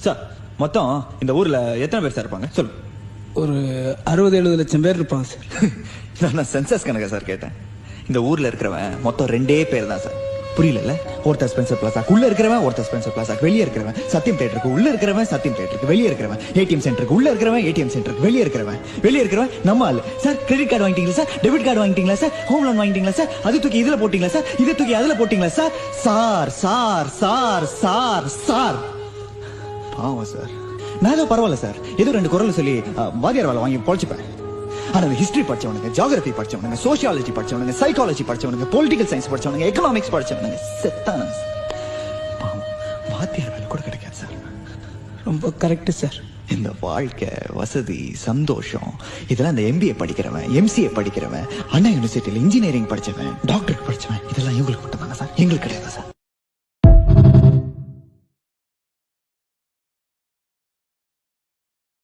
Sir மொத்தம் இந்த ஊர்ல எத்தனை பேர் சார் இருப்பாங்க சொல்லு. ஒரு 60-70 லட்சம் பேர் இருப்பாங்க சார். நான் சென்சஸ் கணக்கா சார் கேட்டேன். இந்த ஊர்ல இருக்கிறவன் மொத்தம் 2 பேர் தான் சார். புரியல. ஒருத்தர் ஸ்பென்சர் பிளாசா உள்ள இருக்கிறவன், ஒருத்தர் ஸ்பென்சர் பிளாசா வெளியே இருக்கிறவன், சத்தியம் தியேட்டருக்கு உள்ள இருக்கிறவன், சத்தியம் தியேட்டருக்கு வெளியே இருக்கிறவன், ஏடிஎம் சென்டருக்கு உள்ள இருக்கிறவன், ஏடிஎம் சென்டருக்கு வெளியே இருக்கிறவன் நம்ம ஆளு சார். கிரெடிட் கார்டு வாங்கிட்டீங்களா சார்? டெபிட் கார்டு வாங்கிட்டீங்களா சார்? ஹோம் லோன் வாங்கிட்டீங்களா சார்? அது தூக்கி இதுல போட்டீங்களா சார்? இது தூக்கி அதுல போட்டீங்களா sir? Sir sir sir sir sir பாவம் சார். நான் ஏதோ பரவாயில்ல சார், ஏதோ 2 குரல் சொல்லி வாதியார் வேலை வாங்கி பொழைச்சுப்பேன். ஆனா ஹிஸ்டரி படிச்சவனுங்க, ஜியோகிராஃபி படிச்சவனுங்க, சோசியாலஜி படிச்சவனுங்க, சைக்காலஜி படிச்சவனுங்க, பொலிட்டிக்கல் சயின்ஸ் படிச்சவனுங்க, எக்கனாமிக்ஸ் படிச்சவனுங்க செத்தான வாத்தியார் வேலை கூட கிடைக்காது சார். ரொம்ப கரெக்ட் சார். இந்த வாழ்க்கை, வசதி, சந்தோஷம் இதெல்லாம் இந்த MBA படிக்கிறவன், MCA படிக்கிறவன், அண்ணா யூனிவர்சிட்டியில இன்ஜினியரிங் படிச்சவன், டாக்டருக்கு படிச்சவன் இதெல்லாம் இவங்களுக்கு மட்டும் தானே சார், எங்களுக்கு கிடையாது சார்.